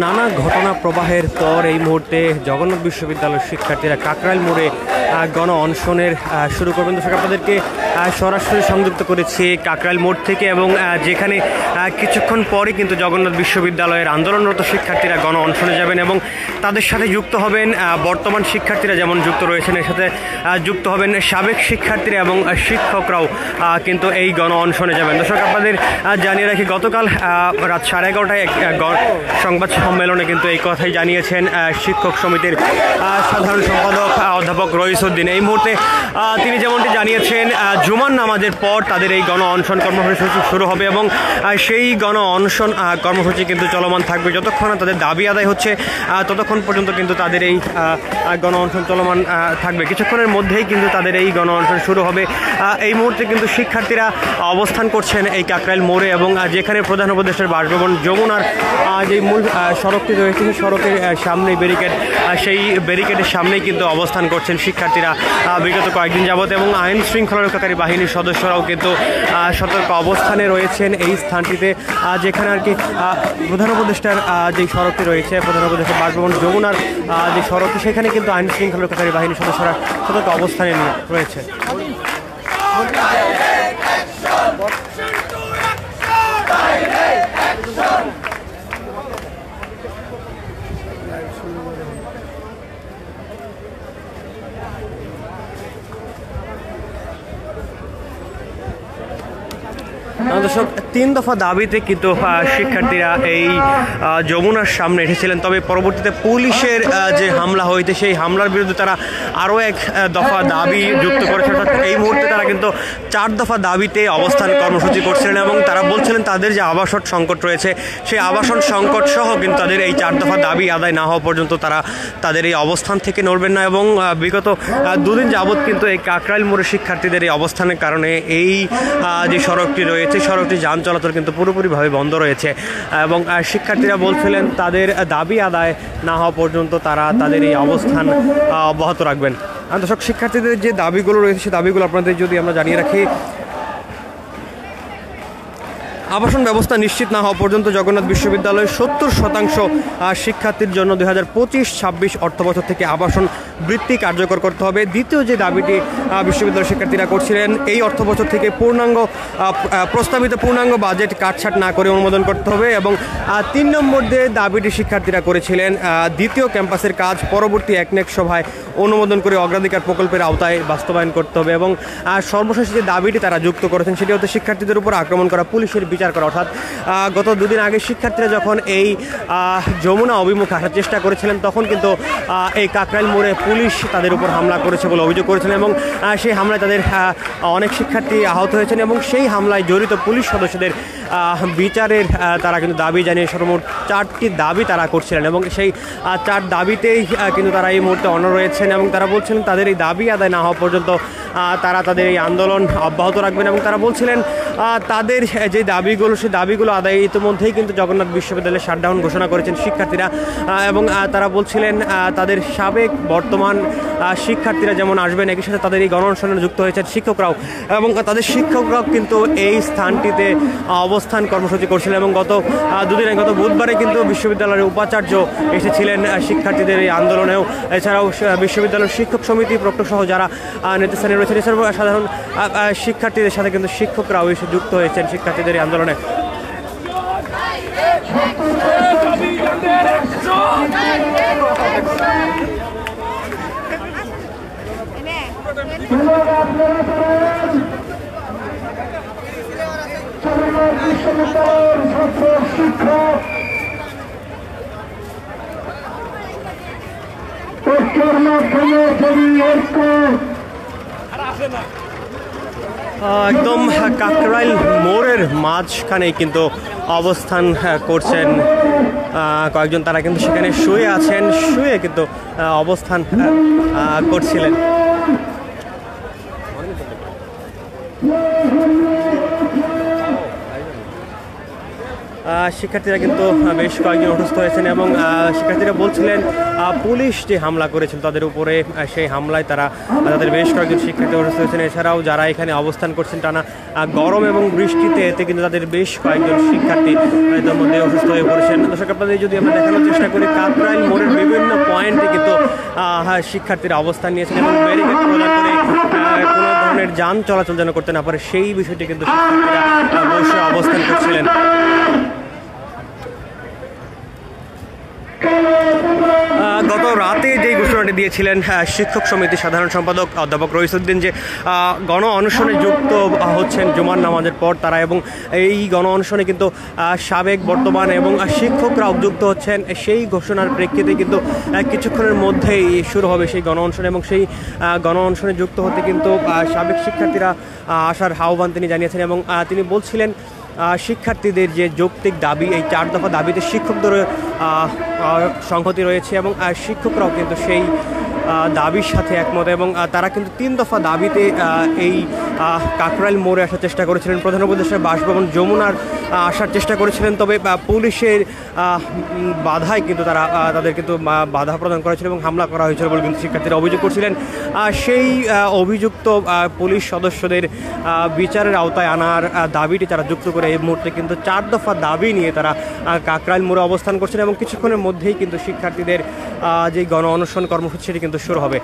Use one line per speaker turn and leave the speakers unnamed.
নানা ঘটনা প্রবাহের পর এই মুহূর্তে জগন্নাথ বিশ্ববিদ্যালয়ের শিক্ষার্থীরা কাকরাইল মোড়ে গণ অনশনের শুরু করবেন। দর্শক, আপনাদেরকে সরাসরি সংযুক্ত করেছি কাকরাইল মোড় থেকে, এবং যেখানে কিছুক্ষণ পরে কিন্তু জগন্নাথ বিশ্ববিদ্যালয়ের আন্দোলনরত শিক্ষার্থীরা গণ অনশনে যাবেন এবং তাদের সাথে যুক্ত হবেন বর্তমান শিক্ষার্থীরা যেমন যুক্ত রয়েছেন, এর সাথে যুক্ত হবেন সাবেক শিক্ষার্থীরা এবং শিক্ষকরাও কিন্তু এই গণ অনশনে যাবেন। দর্শক, আপনাদের জানিয়ে রাখি, গতকাল রাত 11:30টায় সংবাদ সম্মেলনে কিন্তু এই কথাই জানিয়েছেন শিক্ষক সমিতির সাধারণ সম্পাদক অধ্যাপক রইসউদ্দিন। এই মুহূর্তে তিনি যেমনটি জানিয়েছেন, জুমার নামাজের পর তাদের এই গণ অনশন কর্মসূচি শুরু হবে এবং সেই গণ অনশন কর্মসূচি কিন্তু চলমান থাকবে যতক্ষণ না তাদের দাবি আদায় হচ্ছে, ততক্ষণ পর্যন্ত কিন্তু তাদের এই গণ অনশন চলমান থাকবে। কিছুক্ষণের মধ্যেই কিন্তু তাদের এই গণ অনশন শুরু হবে। এই মুহূর্তে কিন্তু শিক্ষার্থীরা অবস্থান করছেন এই কাকরাইল মোড়ে, এবং যেখানে প্রধান উপদেষ্টার বাসভবন যমুনার যে মূল সড়কটি রয়েছে সেই সড়কের সামনেই ব্যারিকেড, সেই ব্যারিকেডের সামনেই কিন্তু অবস্থান করছেন শিক্ষার্থীরা বিগত কয়েকদিন যাবত, এবং আইন শৃঙ্খলা রক্ষাকারী বাহিনীর সদস্যরাও কিন্তু সতর্ক অবস্থানে রয়েছেন এই স্থানটিতে, যেখানে আর কি প্রধান উপদেষ্টার যে সড়কটি রয়েছে, প্রধান উপদেষ্টার বাসভবন যমুনার যে সড়কটি, সেখানে কিন্তু আইন শৃঙ্খলা রক্ষাকারী বাহিনীর সদস্যরা সতর্ক অবস্থানে রয়েছে। দর্শক, 3 দফা দাবিতে কিন্তু শিক্ষার্থীরা এই যমুনার সামনে এসেছিলেন, তবে পরবর্তীতে পুলিশের যে হামলা হয়েছে সেই হামলার বিরুদ্ধে তারা আরও 1 দফা দাবি যুক্ত করেছে। অর্থাৎ এই মুহূর্তে তারা কিন্তু 4 দফা দাবিতে অবস্থান কর্মসূচি করছিলেন, এবং তারা বলছিলেন তাদের যে আবাসন সংকট রয়েছে সেই আবাসন সংকট সহ কিন্তু তাদের এই 4 দফা দাবি আদায় না হওয়া পর্যন্ত তারা তাদের এই অবস্থান থেকে নড়বেন না। এবং বিগত 2 দিন যাবৎ কিন্তু এই কাকরাইল মোড়ে শিক্ষার্থীদের এই অবস্থানের কারণে এই যে সড়কটি রয়েছে সড়কটি যান চলাচল কিন্তু পুরোপুরিভাবে বন্ধ রয়েছে, এবং শিক্ষার্থীরা বলছিলেন তাদের দাবি আদায় না হওয়া পর্যন্ত তারা তাদের এই অবস্থান অব্যাহত রাখবেন। দর্শক, শিক্ষার্থীদের যে দাবিগুলো রয়েছে সেই দাবিগুলো আপনাদের যদি আমরা জানিয়ে রাখি, আবাসন ব্যবস্থা নিশ্চিত না হওয়া পর্যন্ত জগন্নাথ বিশ্ববিদ্যালয়ের 70% শিক্ষার্থীর জন্য 2025-26 অর্থবছর থেকে আবাসন বৃত্তি কার্যকর করতে হবে। দ্বিতীয় যে দাবিটি বিশ্ববিদ্যালয়ের শিক্ষার্থীরা করছিলেন, এই অর্থবছর থেকে প্রস্তাবিত পূর্ণাঙ্গ বাজেট কাটছাট না করে অনুমোদন করতে হবে, এবং 3 নম্বর যে দাবিটি শিক্ষার্থীরা করেছিলেন, দ্বিতীয় ক্যাম্পাসের কাজ পরবর্তী একনেক সভায় অনুমোদন করে অগ্রাধিকার প্রকল্পের আওতায় বাস্তবায়ন করতে হবে, এবং সর্বশেষ যে দাবিটি তারা যুক্ত করেছেন সেটি হচ্ছে শিক্ষার্থীদের উপর আক্রমণ করা, পুলিশের বিচার করা। অর্থাৎ গত 2 দিন আগে শিক্ষার্থীরা যখন এই যমুনা অভিমুখে আসার চেষ্টা করেছিলেন, তখন কিন্তু এই কাকরাইল মোড়ে পুলিশ তাদের উপর হামলা করেছে বলে অভিযোগ করেছিলেন, এবং সেই হামলায় তাদের অনেক শিক্ষার্থী আহত হয়েছেন, এবং সেই হামলায় জড়িত পুলিশ সদস্যদের বিচারের তারা কিন্তু দাবি জানিয়ে সর্বমোট 4টি দাবি তারা করছিলেন, এবং সেই 4 দাবিতেই কিন্তু তারা এই মুহূর্তে অনড় রয়েছেন, এবং তারা বলছিলেন তাদের এই দাবি আদায় না হওয়া পর্যন্ত তারা তাদের এই আন্দোলন অব্যাহত রাখবেন। এবং তারা বলছিলেন তাদের যে দাবিগুলো সেই দাবিগুলো আদায়ে ইতিমধ্যেই কিন্তু জগন্নাথ বিশ্ববিদ্যালয়ে শাটডাউন ঘোষণা করেছেন শিক্ষার্থীরা, এবং তারা বলছিলেন তাদের সাবেক বর্তমান শিক্ষার্থীরা যেমন আসবেন, একই সাথে তাদের এই গণ অনশনে যুক্ত হয়েছেন শিক্ষকরাও, এবং তাদের শিক্ষকরাও কিন্তু এই স্থানটিতে অবস্থান কর্মসূচি করছিলেন। এবং গত 2 দিন গত বুধবারে কিন্তু বিশ্ববিদ্যালয়ের উপাচার্য এসেছিলেন শিক্ষার্থীদের এই আন্দোলনেও। এছাড়াও বিশ্ববিদ্যালয়ের শিক্ষক সমিতি প্রক্টর সহ যারা নেতৃস্থানীয় রয়েছেন, এছাড়াও সাধারণ শিক্ষার্থীদের সাথে কিন্তু শিক্ষকরাও এসে যুক্ত হয়েছেন শিক্ষার্থীদের এই আন্দোলনে। একদম কাকরাইল মোড়ের মাঝখানেই কিন্তু অবস্থান করছেন কয়েকজন, তারা কিন্তু সেখানে শুয়ে আছেন, শুয়ে কিন্তু অবস্থান করছিলেন। শিক্ষার্থীরা কিন্তু বেশ কয়েকজন অসুস্থ হয়েছেন এবং শিক্ষার্থীরা বলছিলেন পুলিশ যে হামলা করেছিল তাদের উপরে, সেই হামলায় তাদের বেশ কয়েকজন শিক্ষার্থী অসুস্থ হয়েছেন। এছাড়াও যারা এখানে অবস্থান করছেন টানা গরম এবং বৃষ্টিতে এতে কিন্তু তাদের বেশ কয়েকজন শিক্ষার্থী এদের মধ্যে অসুস্থ হয়ে পড়েছেন। দর্শক আপনাদের যদি আমরা দেখানোর চেষ্টা করি, কাকরাইল মোড়ের বিভিন্ন পয়েন্টে কিন্তু শিক্ষার্থীরা অবস্থান নিয়েছেন এবং ব্যারিকেড প্রদান করে কোনো ধরনের যান চলাচল যেন করতে না পারে সেই বিষয়টি কিন্তু শিক্ষার্থীরা বসে অবস্থান করছিলেন। গত রাতে যেই ঘোষণাটি দিয়েছিলেন শিক্ষক সমিতির সাধারণ সম্পাদক অধ্যাপক রইসুদ্দিন যে গণ অনশনে যুক্ত হচ্ছেন জুমার নামাজের পর তারা, এবং এই গণ অনশনে কিন্তু সাবেক বর্তমান এবং শিক্ষকরাও যুক্ত হচ্ছেন, সেই ঘোষণার প্রেক্ষিতে কিন্তু কিছুক্ষণের মধ্যেই শুরু হবে সেই গণ অনশন এবং সেই গণ অনশনে যুক্ত হতে কিন্তু সাবেক শিক্ষার্থীরা আসার আহ্বান তিনি জানিয়েছেন এবং তিনি বলছিলেন শিক্ষার্থীদের যে যৌক্তিক দাবি, এই 4 দফা দাবিতে শিক্ষকদের সংহতি রয়েছে এবং শিক্ষকরাও কিন্তু সেই দাবির সাথে একমত এবং তারা কিন্তু 3 দফা দাবিতে এই কাকরাইল মোড়ে আসার চেষ্টা করেছিলেন। প্রধান উপদেষ্টার বাসভবন যমুনার আসার চেষ্টা করেছিলেন, তবে পুলিশের বাধায় কিন্তু তাদের কিন্তু বাধা প্রদান করেছিল এবং হামলা করা হয়েছিল বলে কিন্তু শিক্ষার্থীরা অভিযোগ করছিলেন। সেই অভিযুক্ত পুলিশ সদস্যদের বিচারের আওতায় আনার দাবিটি তারা যুক্ত করে এই মুহূর্তে কিন্তু 4 দফা দাবি নিয়ে তারা কাকরাইল মোড়ে অবস্থান করছেন এবং কিছুক্ষণের মধ্যেই কিন্তু শিক্ষার্থীদের যে গণ অনশন কর্মসূচি সেটি কিন্তু শুরু হবে।